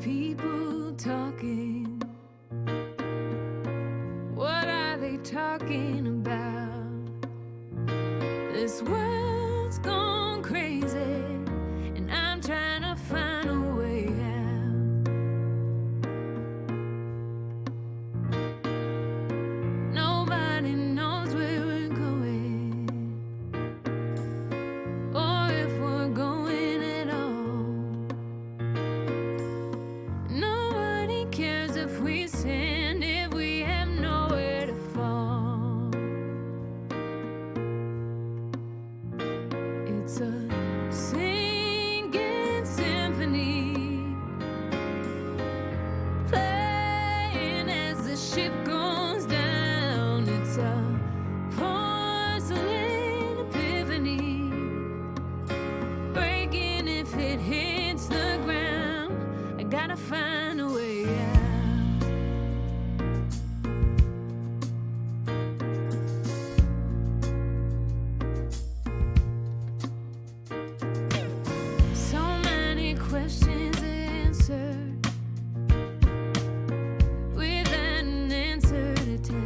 people talking? What are they talking about? This world's gone crazy, and I'm trying to find a way out. Nobody knows where we're going, or if we're going at all. Nobody cares if we sin, if we have nowhere to fall. It's a singing symphony, playing as the ship goes down. It's a porcelain epiphany, breaking if it hits the ground. I gotta find a way out. So many questions answered without an answer to tell.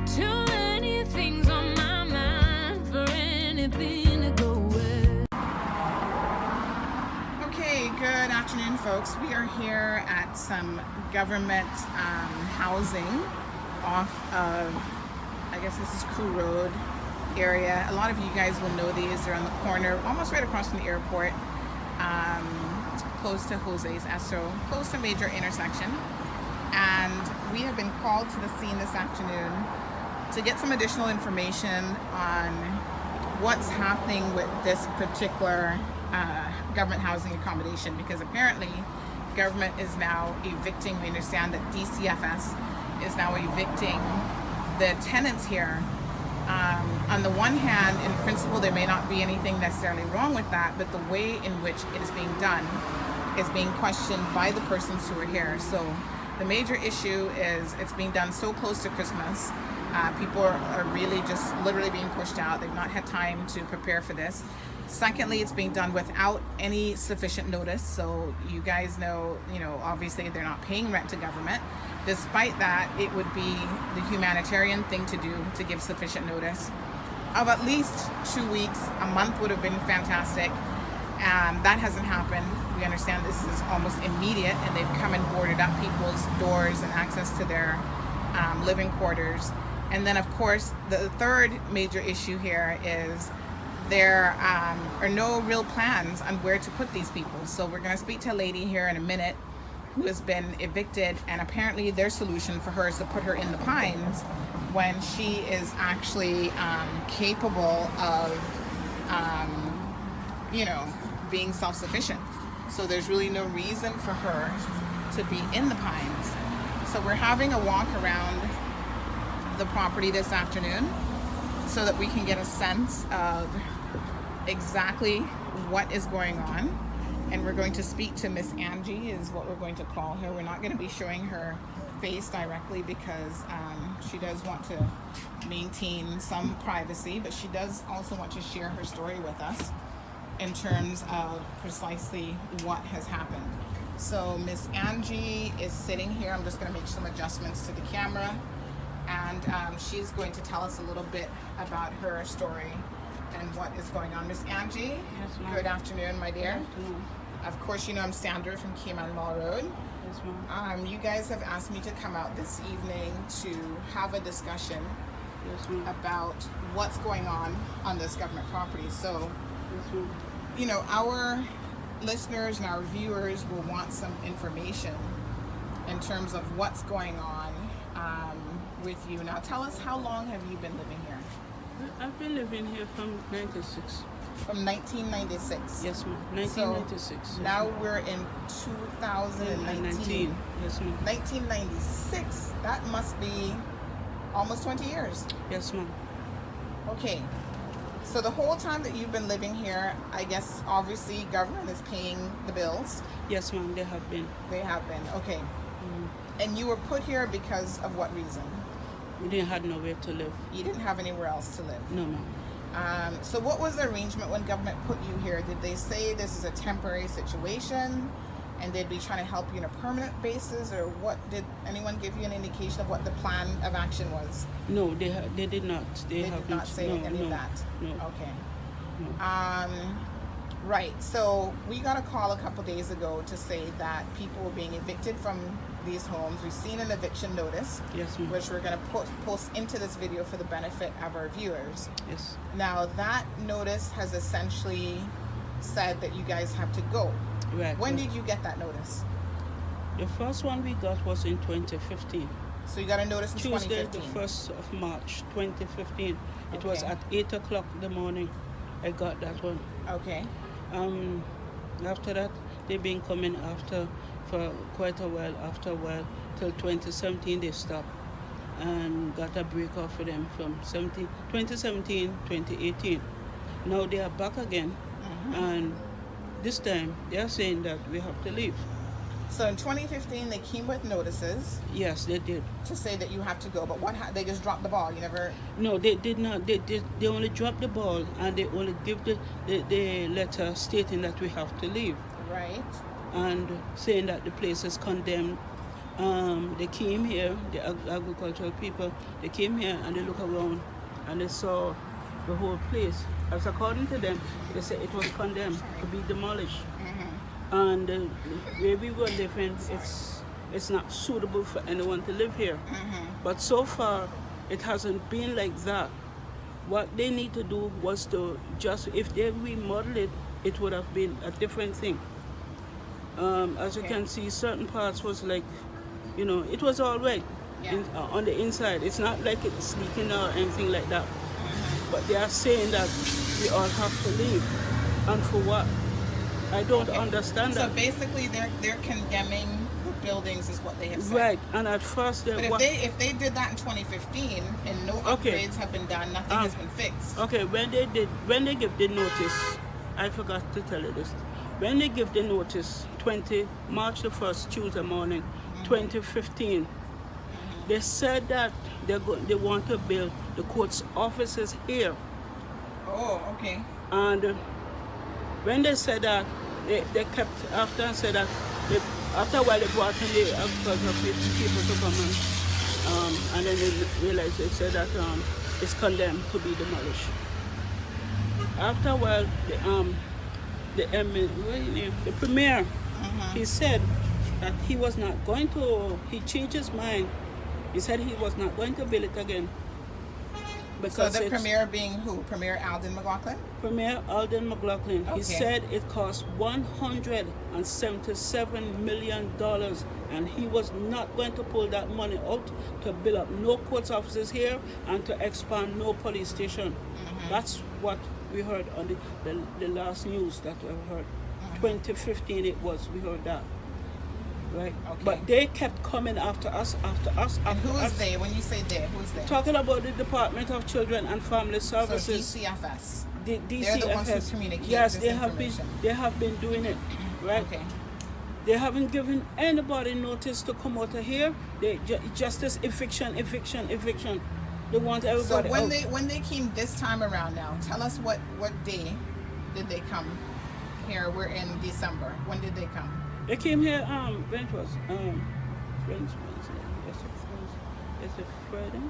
Too many things on my mind for anything to go well. Okay, good afternoon, folks. We are here at some government housing off of, I guess this is Crew Road area. A lot of you guys will know these. They're on the corner, almost right across from the airport, close to Jose's Esso, close to major intersection. And we have been called to the scene this afternoon to get some additional information on what's happening with this particular government housing accommodation, because apparently government is now evicting. We understand that DCFS is now evicting the tenants here. On the one hand, in principle, there may not be anything necessarily wrong with that, but the way in which it is being done is being questioned by the persons who are here. So the major issue is it's being done so close to Christmas. People are really just literally being pushed out. They've not had time to prepare for this. Secondly, it's being done without any sufficient notice. So you guys know, obviously they're not paying rent to government. Despite that, it would be the humanitarian thing to do to give sufficient notice of at least 2 weeks. A month would have been fantastic. That hasn't happened. We understand this is almost immediate, and they've come and boarded up people's doors and access to their living quarters. And then, of course, the third major issue here is there are no real plans on where to put these people. So we're going to speak to a lady here in a minute who has been evicted, and apparently their solution for her is to put her in the Pines when she is actually capable of, being self-sufficient. So there's really no reason for her to be in the Pines. So we're having a walk around the property this afternoon so that we can get a sense of exactly what is going on. And we're going to speak to Miss Angie, is what we're going to call her. We're not going to be showing her face directly because she does want to maintain some privacy, but she does also want to share her story with us in terms of precisely what has happened. So Miss Angie is sitting here. I'm just going to make some adjustments to the camera, and she's going to tell us a little bit about her story and what is going on. Miss Angie, yes, ma'am. Good afternoon, my dear. Good afternoon. Of course, you know I'm Sandra from Cayman Law Road. Yes, ma'am. You guys have asked me to come out this evening to have a discussion Yes, ma'am. about what's going on this government property. So, Yes, ma'am. Our listeners and our viewers will want some information in terms of what's going on with you. Now, tell us, how long have you been living here? I've been living here from 96. From 1996. Yes, ma'am. 1996. So now we're in 2019. Yes, ma'am. 1996. That must be almost 20 years. Yes, ma'am. Okay. So the whole time that you've been living here, I guess obviously government is paying the bills. Yes, ma'am. They have been. They have been. Okay. Mm-hmm. And you were put here because of what reason? We didn't have nowhere to live. You didn't have anywhere else to live. No, ma'am. So what was the arrangement when government put you here? Did they say this is a temporary situation and they'd be trying to help you on a permanent basis, or what? Did anyone give you an indication of what the plan of action was? No, they did not. They did not say any of that? No. Okay. No. Right. So we got a call a couple days ago to say that people were being evicted from these homes. We've seen an eviction notice, Yes, ma'am. which we're going to post into this video for the benefit of our viewers. Yes. Now that notice has essentially said that you guys have to go. Right. When did you get that notice? The first one we got was in 2015. So you got a notice in Tuesday, 2015. the 1st of March, 2015. It was Okay. at 8 o'clock in the morning. I got that one. Okay. After that, they've been coming after for quite a while. After a while, till 2017 they stopped and got a break off for them from 2017, 2018. Now they are back again, and this time they are saying that we have to leave. So in 2015 they came with notices Yes, they did. to say that you have to go, but they just dropped the ball. You never. No, they did not. They only dropped the ball, and they only give the letter stating that we have to leave, Right. and saying that the place is condemned. They came here, the agricultural people, they came here and they look around and they saw the whole place. As according to them, they said it was condemned to be demolished. And where we were living, it's not suitable for anyone to live here. But so far, it hasn't been like that. What they need to do was to just, if they remodeled it, it would have been a different thing. As you can see, certain parts was like, it was all right on the inside. It's not like it's leaking or anything like that. But they are saying that we all have to leave. And for what? I don't understand that. So basically, they're condemning the buildings, is what they have said. Right, and at first But if they did that in 2015 and no upgrades have been done, nothing has been fixed. Okay, when they give the notice, I forgot to tell you this. When they give the notice, March the 1st, Tuesday morning, 2015, they said that they want to build the court's offices here. Oh, okay. And when they said that, they kept after and said that after a while they brought in the agricultural people to come and then they realized they said that it's condemned to be demolished. After a while, the premier, he said that he was not going to. He changed his mind. He said he was not going to build it again. So the premier being who? Premier Alden McLaughlin? Premier Alden McLaughlin. Okay. He said it cost $177 million, and he was not going to pull that money out to build up no courts offices here and to expand no police station. That's what we heard on the last news that we heard. 2015 it was, we heard that. Right? Okay. But they kept coming after us. And who is they? When you say they, who is they? Talking about the Department of Children and Family Services. So DCFS. The They're the ones who DCFS. communicate Yes, this they have been. information. They have been doing it, right? Okay. They haven't given anybody notice to come out of here. They just this eviction. They want everybody So out. when they came this time around now, tell us what day did they come here? We're in December. When did they come? They came here. When it was Wednesday. It's a Friday,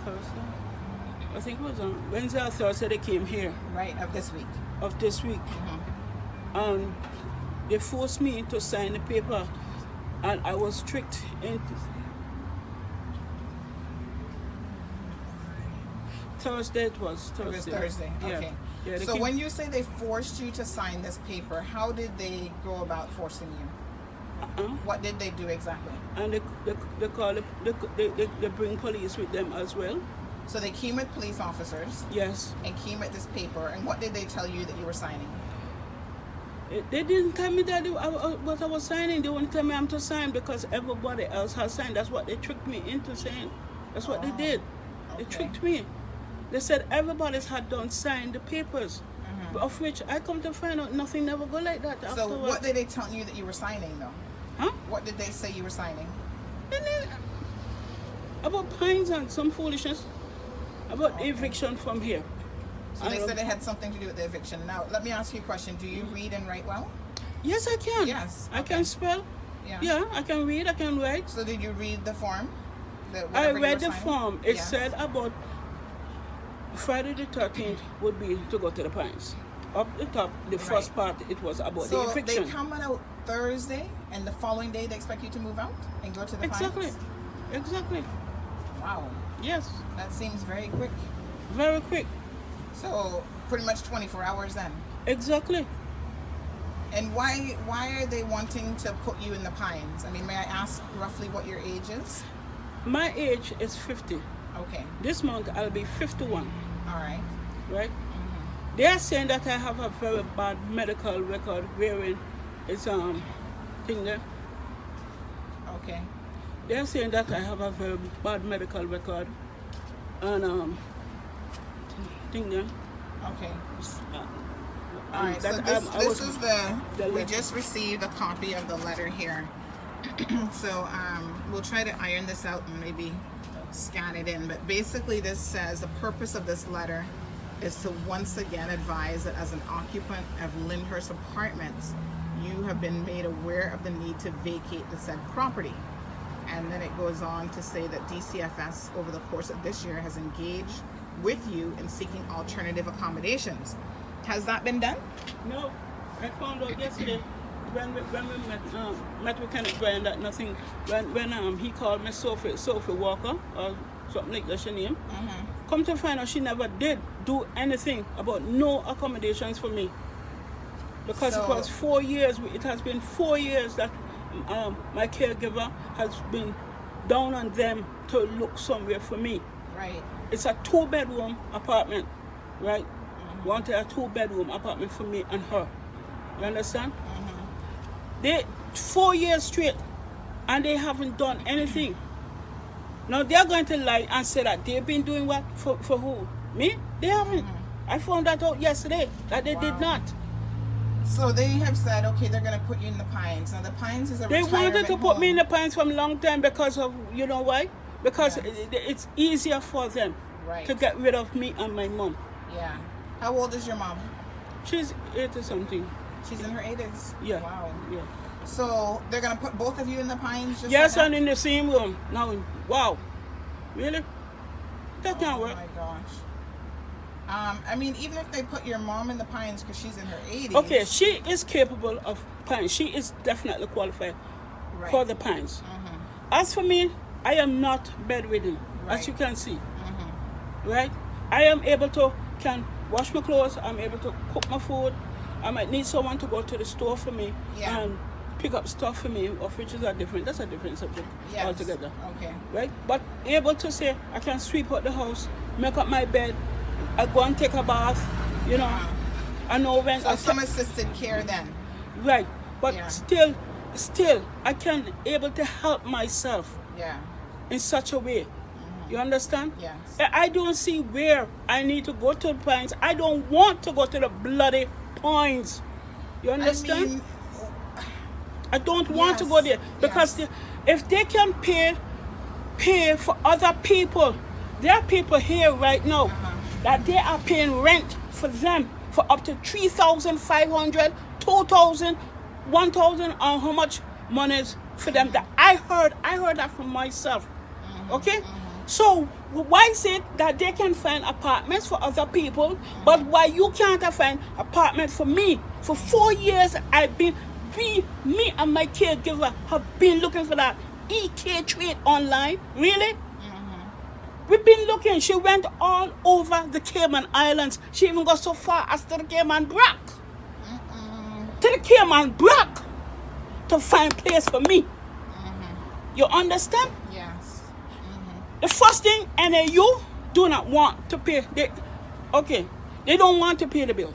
Thursday. I think it was on Wednesday or Thursday. They came here Right, of this week. of this week. They forced me to sign the paper, and I was tricked into Thursday. It was Thursday. It was Thursday. Yeah. Okay. Yeah, they So came- when you say they forced you to sign this paper, how did they go about forcing you? What did they do exactly? and they call they bring police with them as well. So they came with police officers Yes. and came with this paper, and what did they tell you that you were signing? They didn't tell me that what I was signing. They wouldn't tell me I'm to sign because everybody else has signed. That's what they tricked me into saying. That's what they did. They okay. tricked me. They said everybody's had done signed the papers, of which I come to find out nothing never go like that So afterwards. what did they tell you that you were signing, though? Huh? What did they say you were signing? And then, about pines and some foolishness about eviction from here. So they said it had something to do with the eviction. Now, let me ask you a question. Do you read and write well? Yes, I can. Yes. I can spell. Yeah, I can read, I can write. So did you read the form? I read the form. It Yes. said about Friday the 13th would be to go to the Pines. Up the top, the first part, it was about the eviction. So they come out Thursday, and the following day they expect you to move out and go to the Pines? Exactly. Wow. Yes. That seems very quick. Very quick. So pretty much 24 hours then. Exactly. And why are they wanting to put you in the Pines? I mean, may I ask roughly what your age is? My age is 50. Okay. This month I'll be 51. All right. Right? They are saying that I have a very bad medical record wherein it's thing there. Okay. They are saying that I have a very bad medical record and thing there. Okay. Uh, All right. So this is we just received a copy of the letter here. So we'll try to iron this out and maybe scan it in. But basically this says the purpose of this letter is to once again advise that as an occupant of Lynhurst Apartments, you have been made aware of the need to vacate the said property. And then it goes on to say that DCFS over the course of this year has engaged with you in seeking alternative accommodations. Has that been done? No, I found out yesterday when we met with Kenneth Bryan that nothing, when he called me Sophie Walker, or something like that's her name, come to find out she never did do anything about no accommodations for me. Because it was 4 years, it has been 4 years that my caregiver has been down on them to look somewhere for me. Right. It's a 2-bedroom apartment, right? Wanted a 2-bedroom apartment for me and her. You understand? They 4 years straight and they haven't done anything. Now they're going to lie and say that they've been doing what for who? Me? They haven't. I found that out yesterday that they did not. So they have said, okay, they're going to put you in the Pines. Now the Pines is a They retirement wanted to put home. me in the Pines from a long time because of, you know why? Because it's easier for them to get rid of me and my mom. Yeah. How old is your mom? She's 80 something. She's in her 80s? Yeah. Wow. Yeah. So they're going to put both of you in the Pines? Just Yes, like and in the same room. Now, wow. Really? That can't work. Oh my gosh. I mean, even if they put your mom in the Pines because she's in her 80s. Okay, she is capable of Pines. She is definitely qualified for the Pines. As for me, I am not bedridden, as you can see. Right? I am able to can wash my clothes. I'm able to cook my food. I might need someone to go to the store for me and pick up stuff for me, of which is a different. That's a different subject altogether. Okay. Right? But able to say I can sweep out the house, make up my bed, I go and take a bath, you know. I know when. So some assisted care then. Right, but still, I can able to help myself. Yeah. In such a way. You understand? Yes. I don't see where I need to go to the Pines. I don't want to go to the bloody Pines. You understand? I mean, I don't want to go there because if they can pay for other people, there are people here right now that they are paying rent for them for up to 3,500, 2,000, 1,000, or how much money is for them. That I heard that from myself. Okay. So why is it that they can find apartments for other people, but why you can't find apartment for me? For 4 years, I've been, me and my caregiver have been looking for that EK trade online. Really? We've been looking. She went all over the Cayman Islands. She even got so far as to the Cayman Brac. To the Cayman Brac to find place for me. You understand? Yes. The first thing, NAU do not want to pay. They don't want to pay the bill.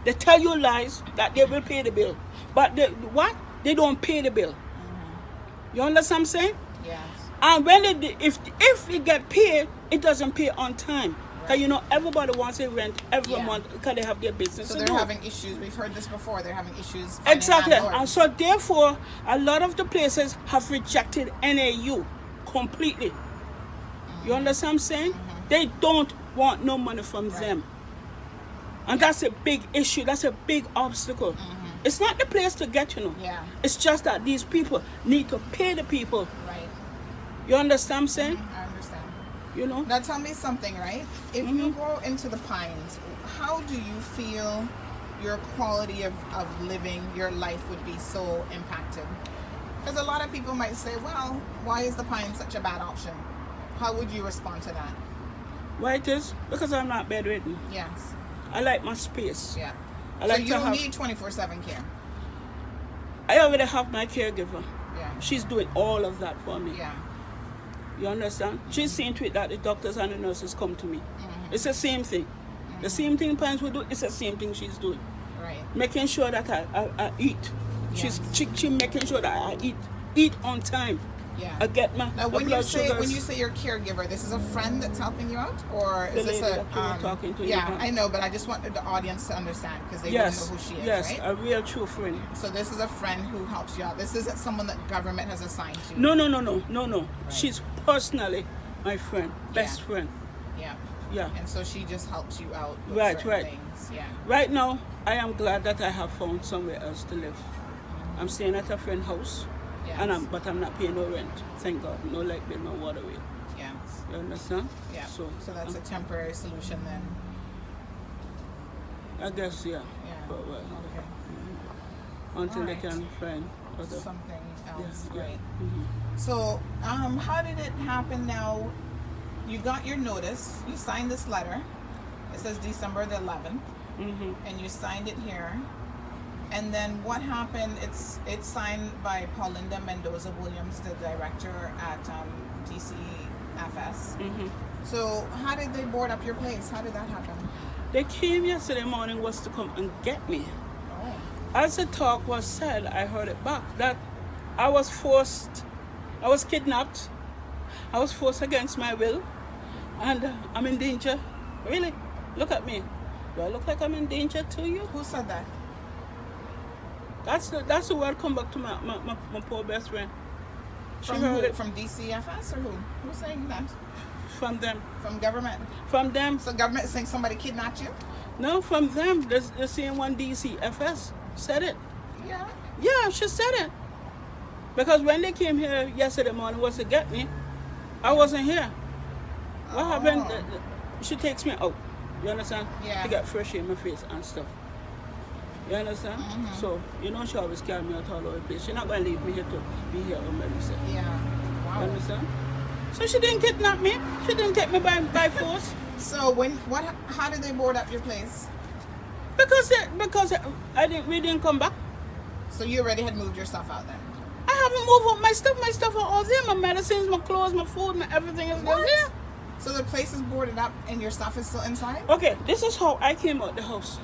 They tell you lies that they will pay the bill. But they don't pay the bill. You understand what I'm saying? Yes. And when if it get paid, it doesn't pay on time. Because you know everybody wants a rent every month because they have their business. So they're having issues. We've heard this before. They're having issues. Exactly. And so therefore, a lot of the places have rejected NAU completely. You understand what I'm saying? They don't want no money from them. And that's a big issue. That's a big obstacle. It's not the place to get, Yeah. It's just that these people need to pay the people. Right. You understand what I'm saying? I understand. Now tell me something, right? If you go into the Pines, how do you feel your quality of living, your life would be so impacted? Because a lot of people might say, well, why is the Pines such a bad option? How would you respond to that? Why it is? Because I'm not bedridden. Yes. I like my space. Yeah. I like so you to don't have, need 24/7 care. I already have my caregiver. Yeah. She's doing all of that for me. Yeah. You understand? She's seeing to it that the doctors and the nurses come to me. It's the same thing. The same thing parents will do, it's the same thing she's doing. Right. Making sure that I eat. Yes. She making sure that I eat on time. Yeah. I get my Now, when blood you say sugars. your caregiver, this is a friend that's helping you out, or is The this lady a? that you were talking to, yeah, yeah. I know, but I just wanted the audience to understand because they Yes, don't know who she is, yes, right? a real true friend. So this is a friend who helps you out. This isn't someone that government has assigned to. No. She's personally my friend, best Yeah. friend. Yeah. Yeah. And so she just helps you out with Right, certain right. things. Yeah. Right now, I am glad that I have found somewhere else to live. I'm staying at a friend's house, Yes. but I'm not paying no rent. Thank God, no light bill, no water bill. Yes. You understand? Yeah. So that's a temporary solution then. I guess yeah. Yeah. But well, Okay. until they Alright. can find other. Something else, Yeah. right? Mhm. So, how did it happen now? You got your notice, you signed this letter. It says December the 11th, and you signed it here. And then what happened? It's signed by Paulinda Mendoza Williams, the director at DCFS. So, how did they board up your place? How did that happen? They came yesterday morning was to come and get me. Oh, As the talk was said, I heard it back that I was kidnapped. I was forced against my will, and I'm in danger. Really? Look at me. Do I look like I'm in danger to you? who said that? That's the word come back to my poor best friend. She From heard who? it From DCFS or who? Who's saying that? from them. From government? From them. So government is saying somebody kidnapped you? No, from them. The same one DCFS said it. Yeah. Yeah, she said it. Because when they came here yesterday morning was to get me, I wasn't here. What happened? She takes me out. You understand? Yeah. To get fresh in my face and stuff. You understand? So, she always carry me out all over the place. She's not going to leave me here to be here on medicine. Yeah. You Wow. understand? So she didn't kidnap me. She didn't take me by force. So how did they board up your place? Because we didn't come back. So you already had moved your stuff out then? I haven't moved up my stuff. My stuff are all there. My medicines, my clothes, my food, my everything is still there. So the place is boarded up and your stuff is still inside? Okay, this is how I came out the house.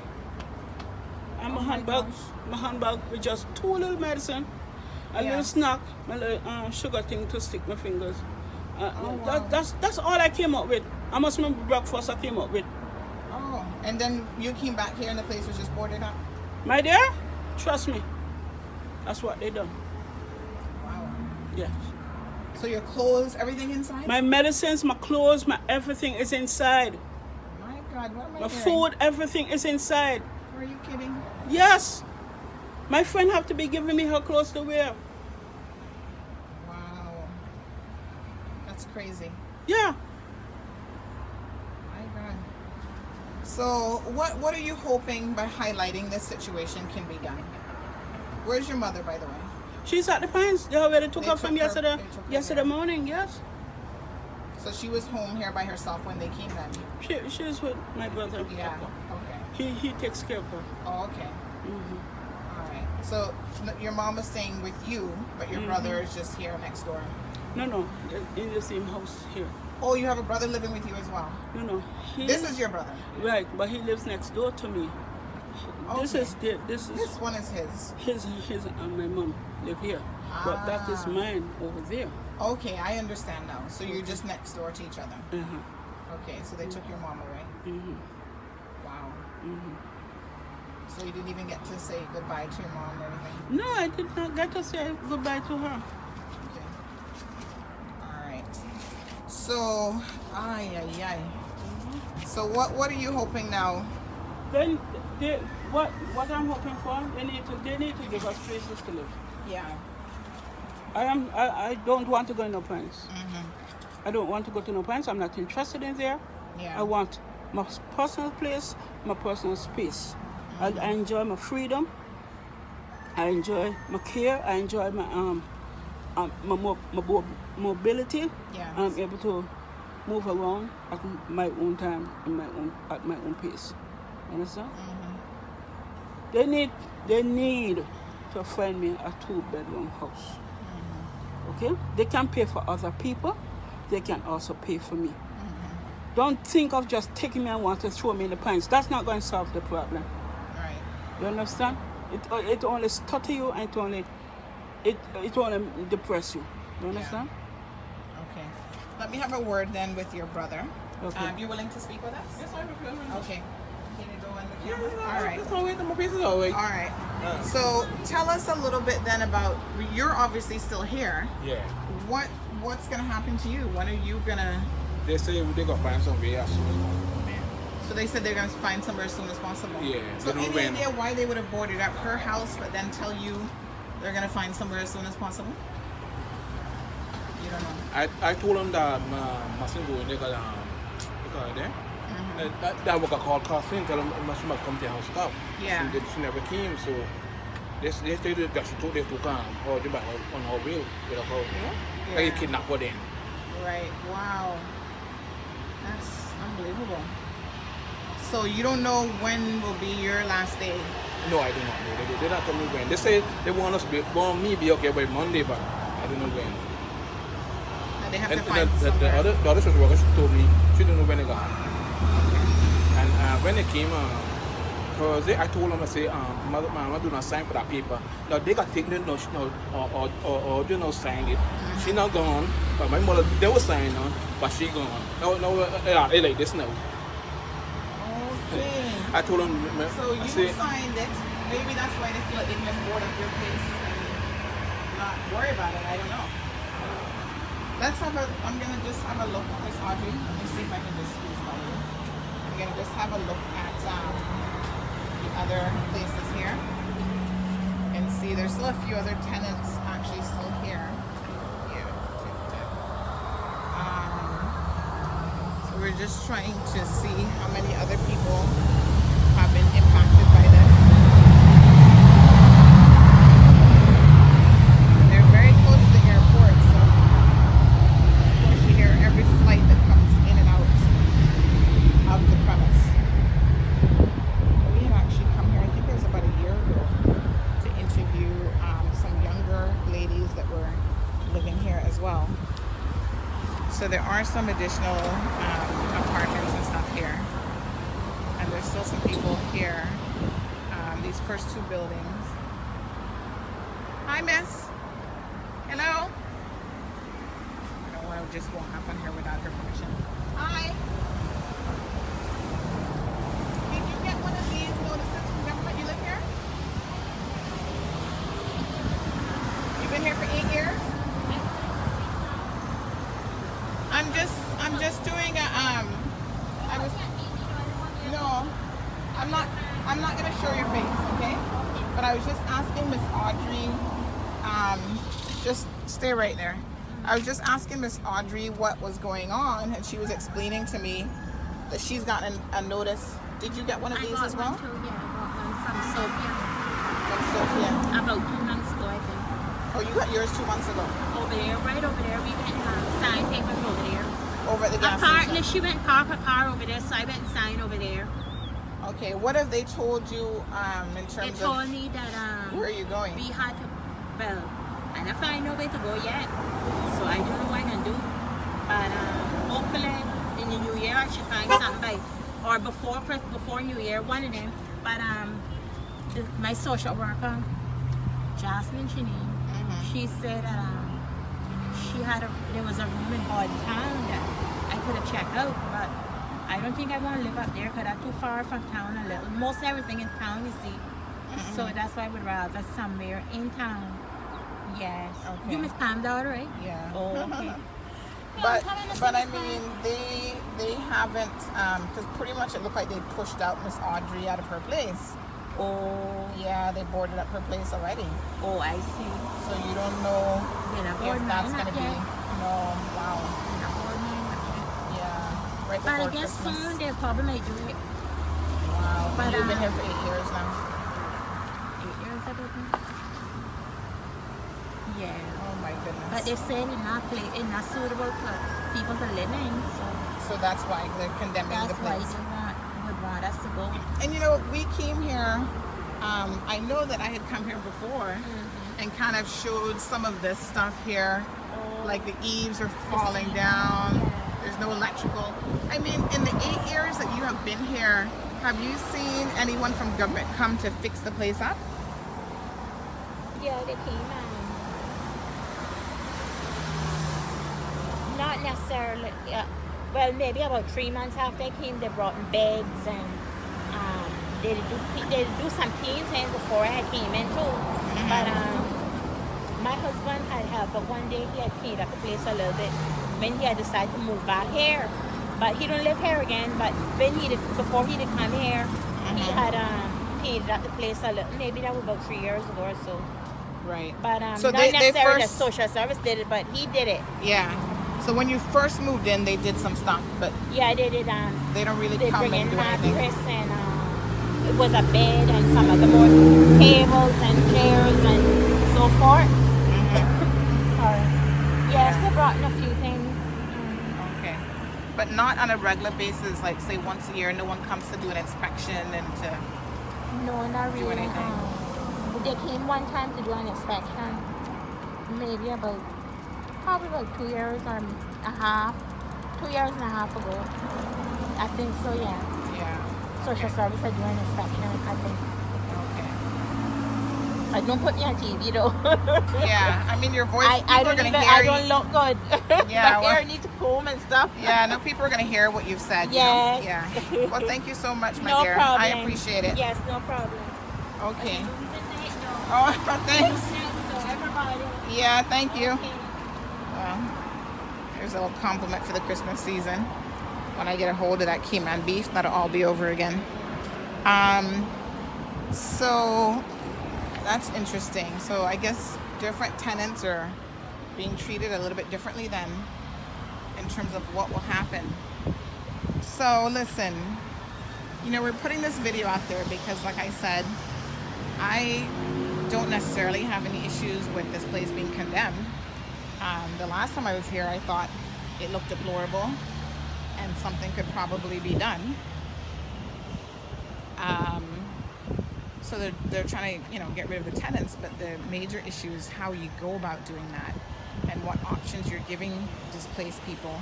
And my handbag with just 2 little medicine, a little snack, my little sugar thing to stick my fingers. wow. That's all I came out with. I must remember breakfast I came out with. Oh, and then you came back here and the place was just boarded up? My dear, trust me, that's what they done. Wow. Yeah. So your clothes, everything inside? My medicines, my clothes, my everything is inside. My God, what am I My hearing? food, everything is inside. Are you kidding? Yes. My friend have to be giving me her clothes to wear. Wow. That's crazy. Yeah. My God. So what are you hoping by highlighting this situation can be done? Where's your mother, by the way? She's at the Pines. They already took They her from took her- yesterday. they took her Yesterday there. morning, yes. So she was home here by herself when they came then? She's with my brother. Yeah. Okay. He takes care of her. Oh, okay. Mm-hmm. All right. So your mom is staying with you, but your brother is just here next door. No, in the same house here. Oh, you have a brother living with you as well. No. This is your brother. right, but he lives next door to me. This Okay. is This one is his. his and my mom live here, but that is mine over there. Okay, I understand now. So you're just next door to each other. Uh-huh. Okay, so they took your mom away. Mm-hmm. Wow. Mm-hmm. So you didn't even get to say goodbye to your mom or anything? No, I did not get to say goodbye to her. Okay. All right. So, So what are you hoping now? Then what I'm hoping for, they need to give us places to live. Yeah. I don't want to go in no pants. Mm-hmm. I don't want to go to no pants. I'm not interested in there. Yeah. I want my personal place, my personal space. Mm-hmm. I enjoy my freedom. I enjoy my care. I enjoy my mobility. Yes. I'm able to move around at my own time, at my own pace. You understand? Mm-hmm. They need to find me a 2-bedroom house. Mm-hmm. Okay? They can pay for other people. They can also pay for me. Mm-hmm. Don't think of just taking me and want to throw me in the pants. That's not going to solve the problem. Right. You understand? It only stutter you and it only depress you. You understand? Okay. Let me have a word then with your brother. Okay. You willing to speak with us? Yes, I'm okay. Okay. Can you go in the camera? All right. That's all right. My face is all right. All right. So tell us a little bit then about, you're obviously still here. Yeah. What's gonna happen to you? When are you gonna? They say they're gonna find some way as soon as possible, man. So they said they're gonna find somewhere as soon as possible. Yeah, So they don't any rent. idea why they would have boarded up her house, but then tell you they're gonna find somewhere as soon as possible? You don't know. I told them that my single they got there. That worker called Catherine, tell them she must come to the house stop. Yeah. She never came, so they say that she told them to come or they back on her will, with her, you know, like a kidnapper then. Right. Wow. That's unbelievable. So you don't know when will be your last day? No, I do not know. They don't tell me when. They say they want me be okay by Monday, but I don't know when. Now they have And to find the somewhere. other social worker, she told me she didn't know when they got. And when they came Thursday, I told them, I say, mama do not sign for that paper. Now they got taken or do not sign it. She not gone, but my mother they was signing on, but she gone. No, it like this now. Okay. I told them. So you I say, signed it. Maybe that's why they feel like they can just board up your place and not worry about it. I don't know. I'm gonna just have a look, Miss Audrey. Let me see if I can just squeeze by you. I'm gonna just have a look at the other places here and see. There's still a few other tenants actually still here. So we're just trying to see how many other people have been impacted by this. They're very close to the airport, so of course you hear every flight that comes in and out of the premise. We had actually come here, I think it was about a year ago, to interview some younger ladies that were living here as well. So there are some additional apartments and stuff here. And there's still some people here. These first two buildings. Hi, miss. Hello. I don't want to just walk up on here without her permission. Hi. Did you get one of these notices from government? You live here? You've been here for 8 years? I'm just doing a I'm not gonna show your face, okay? But I was just asking Miss Audrey, just stay right there. I was just asking Miss Audrey what was going on, and she was explaining to me that she's gotten a notice. Did you get one of these as well? I got one too, yeah. I got one from Sophia. From Sophia. About 2 months ago, I think. Oh, you got yours 2 months ago. Over there, right over there, we went and signed papers over there. Over at the gas Apparently, station. she went and parked her car over there, so I went and signed over there. Okay, what have they told you in They terms told of me that where are you going? we had to, well, I don't find no way to go yet, so I don't know what I'm gonna do. But hopefully in the new year I should find something or before New Year, one of them. But my social worker, Jasmine Shanine, she said there was a room in Borden Town that I could have checked out, but I don't think I want to live up there because I'm too far from town a little. Most everything in town, you see. So that's why I would rather somewhere in town. Yes. Okay. You Miss Pam daughter, right? Yeah. Oh, okay. But I mean they haven't, because pretty much it looked like they pushed out Miss Audrey out of her place. Oh, Yeah, they boarded up her place already. oh, I see. So you don't know They're not if boarding that's mine going to up be. yet. No, wow. They're not boarding mine up yet. Yeah, right But before I guess Christmas. soon they'll probably do it. Wow. But, You've been here for 8 years now. 8 years, I think. Yeah. Oh my goodness. But they said it's not suitable for people to live in, so So that's why they're condemning that's the why place. they would want us to go. And you know, we came here. I know that I had come here before and kind of showed some of this stuff here. Like the eaves are falling down. There's no electrical. I mean, in the 8 years that you have been here, have you seen anyone from government come to fix the place up? Yeah, they came not necessarily. Well, maybe about 3 months after they came, they brought in beds and they do some cleaning before I came in too. But my husband had help, but one day he had cleaned up the place a little bit when he had decided to move back here. But he don't live here again. But before he did come here, he had cleaned up the place a little. Maybe that was about 3 years ago or so. Right. But So not they necessarily first- the social service did it, but he did it. Yeah. So when you first moved in, they did some stuff, but Yeah, they did. they don't really They come bring in and do anything. mattress and it was a bed and some of the more tables and chairs and so forth. Sorry. Yes, they brought in a few things. Okay. But not on a regular basis, like say once a year, no one comes to do an inspection and to... No, not Do really. anything. They came one time to do an inspection, maybe probably about 2 years and a half. 2 years and a half ago. I think so, yeah. Yeah. Social service had done an inspection, I think. Okay. Don't put me on TV though. Yeah. I mean, your voice, I people are don't going even, to hear I don't look good. Yeah, My well- hair needs to comb and stuff. Yeah, no, people are going to hear what you've said. you know? Yes. Yeah. Well, thank you so much, my No dear. problem. I appreciate it. Yes, no problem. Okay. No. Oh, thanks. So everybody. Yeah, thank you. Okay. Well, here's a little compliment for the Christmas season. When I get a hold of that Keyman beef, that'll all be over again. So that's interesting. So I guess different tenants are being treated a little bit differently then in terms of what will happen. So listen, you know, we're putting this video out there because, like I said, I don't necessarily have any issues with this place being condemned. The last time I was here, I thought it looked deplorable and something could probably be done. So they're trying to, you know, get rid of the tenants, but the major issue is how you go about doing that and what options you're giving displaced people.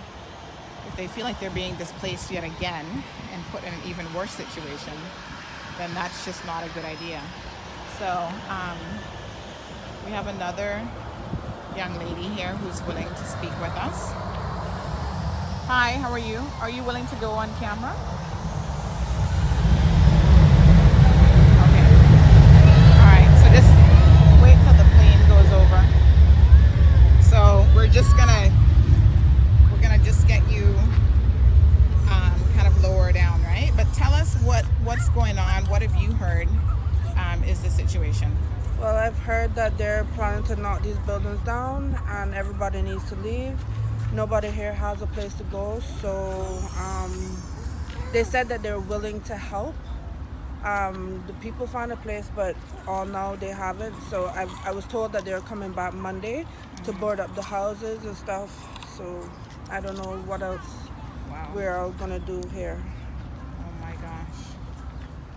If they feel like they're being displaced yet again and put in an even worse situation, then that's just not a good idea. So we have another young lady here who's willing to speak with us. Hi, how are you? Are you willing to go on camera? Okay. All right, so just wait till the plane goes over. So we're gonna just get you kind of lower down, right? But tell us what's going on. What have you heard is the situation? Well, I've heard that they're planning to knock these buildings down and everybody needs to leave. Nobody here has a place to go, so they said that they're willing to help. The people find a place, but all now they haven't. So I was told that they're coming back Monday to board up the houses and stuff. So I don't know what else we're all gonna do here. Oh my gosh.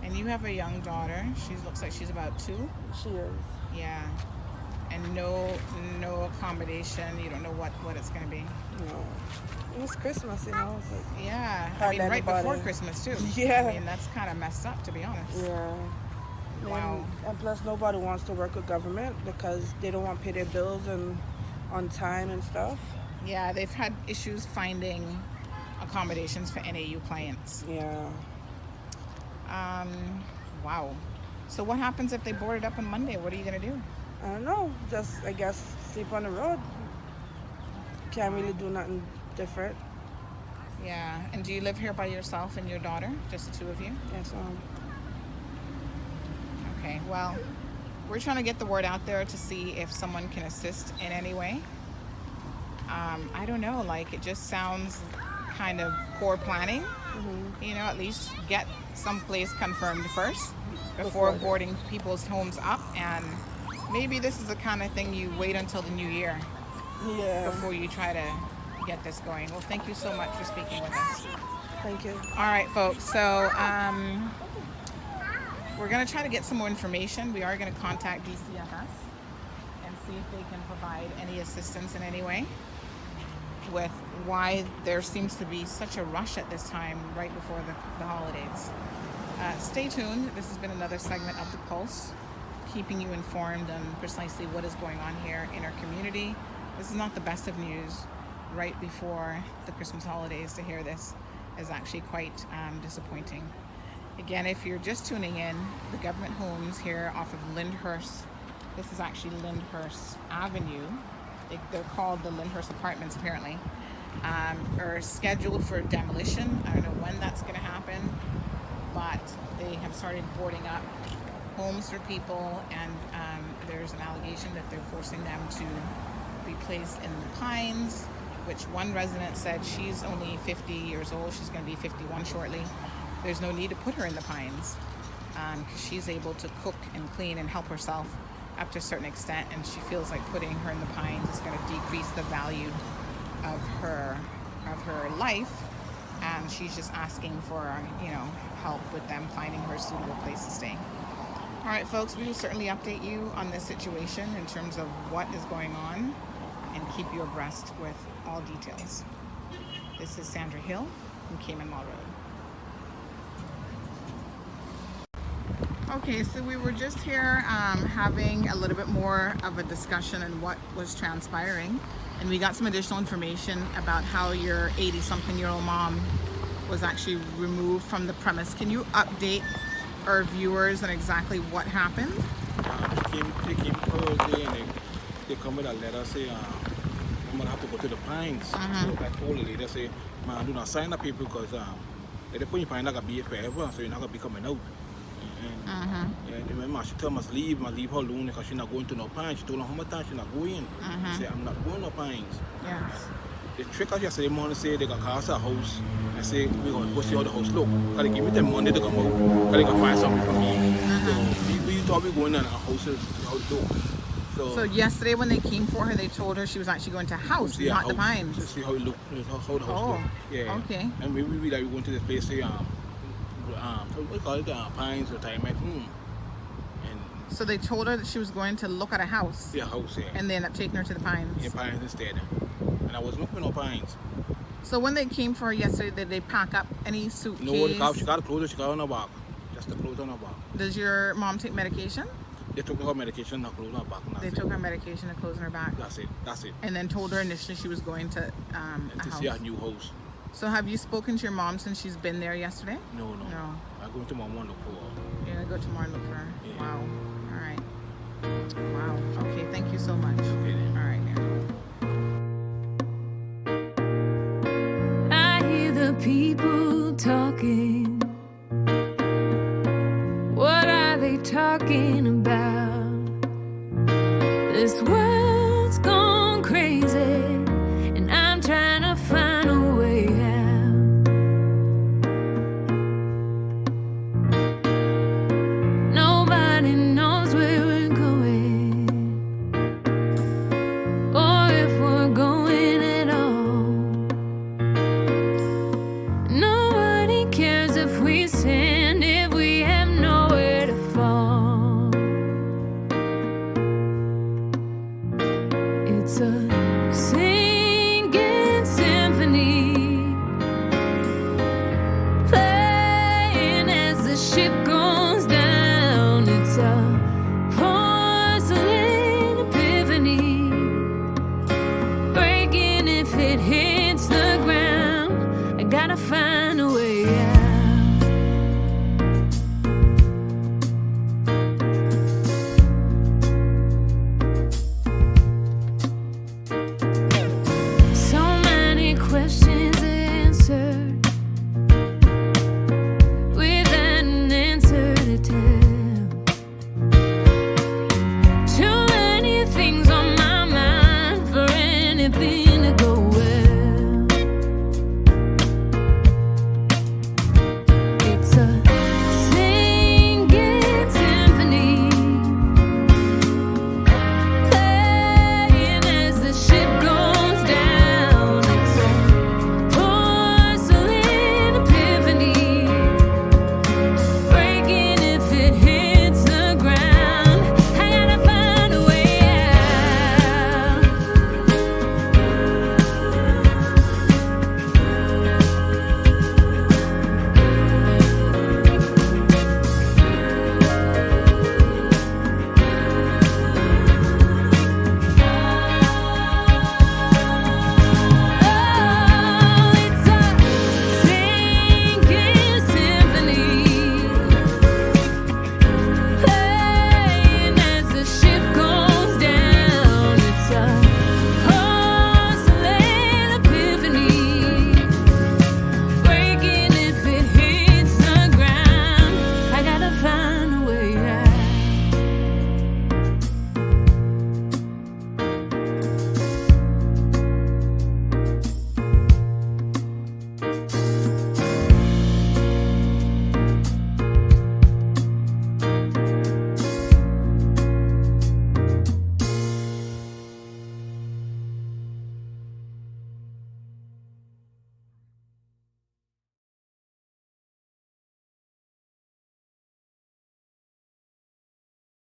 And you have a young daughter. She looks like she's about 2. She is. Yeah. And no accommodation. You don't know what it's gonna be. No. It's Christmas, you know. It's like, Yeah. I Hardly mean, right anybody. before Christmas too. Yeah. I mean, that's kind of messed up, to be honest. yeah. Wow. And plus, nobody wants to work with government because they don't want to pay their bills and on time and stuff. Yeah, they've had issues finding accommodations for NAU clients. Yeah. Wow. So what happens if they board it up on Monday? What are you gonna do? I don't know. Just, I guess, sleep on the road. Can't really do nothing different. Yeah. And do you live here by yourself and your daughter? Just the two of you? Yes, Okay. Well, we're trying to get the word out there to see if someone can assist in any way. I don't know. Like, it just sounds kind of poor planning. You know, at least get some place confirmed first before boarding people's homes up. And maybe this is the kind of thing you wait until the new year before you try to get this going. Well, thank you so much for speaking with us. Thank you. All right, folks. So we're going to try to get some more information. We are going to contact DCFS and see if they can provide any assistance in any way with why there seems to be such a rush at this time right before the holidays. Stay tuned. This has been another segment of The Pulse, keeping you informed on precisely what is going on here in our community. This is not the best of news right before the Christmas holidays. To hear this is actually quite disappointing. Again, if you're just tuning in, the government homes here off of Lynhurst, this is actually Lynhurst Avenue. They're called the Lynhurst Apartments apparently, are scheduled for demolition. I don't know when that's going to happen, but they have started boarding up homes for people, and there's an allegation that they're forcing them to be placed in the Pines, which one resident said she's only 50 years old. She's going to be 51 shortly. There's no need to put her in the Pines because she's able to cook and clean and help herself up to a certain extent, and she feels like putting her in the Pines is going to decrease the value of her life, and she's just asking for help with them finding her a suitable place to stay. All right, folks, we will certainly update you on this situation in terms of what is going on and keep you abreast with all details. This is Sandra Hill from Cayman Mall Road. Okay, so we were just here having a little bit more of a discussion on what was transpiring, and we got some additional information about how your 80-something-year-old mom was actually removed from the premise. Can you update our viewers on exactly what happened? They came Thursday and they come with a letter saying I'm gonna have to go to the Pines. So I told the lady, say, man, do not sign the people because they put you in like a be forever, so you're not gonna be coming out. And remember, she told me to leave her alone because she's not going to no Pines. She told her how much time she's not going. She said, I'm not going to Pines. Yes. The trick out yesterday morning say they got cast a house and say we're going to go see how the house look. Because they give me the money to come out. Because they can find something for me. So we thought we were going to a house to see how it look. So yesterday when they came for her, they told her she was actually going to house, not the Pines. To see how it look, how the house look. Yeah. Okay. And we like we going to this place say so we call it Pines Retirement Home. And so they told her that she was going to look at a house. Yeah, house, yeah. And they ended up taking her to the Pines. Yeah, Pines instead. And I wasn't looking for no Pines. So when they came for her yesterday, did they pack up any suitcase? No, she got clothes, she got on her back. Just the clothes on her back. Does your mom take medication? They took her medication, her clothes on her back. They took her medication and clothes on her back. That's it. And then told her initially she was going to a house. See a new house. So have you spoken to your mom since she's been there yesterday? No. I'm going tomorrow morning to look for her. You're going to go tomorrow and look for her? Yeah. Wow. All right. Wow. Okay, thank you so much. Okay then. All right, I hear the people talking. What are they talking about? This world's gone crazy, and I'm trying to find a way out. Nobody knows where we're going, or if we're going at all. Nobody cares if we stand, if we have nowhere to fall. It's a singing symphony, playing as the ship goes down. It's a porcelain epiphany, breaking if it hits the ground. I gotta find a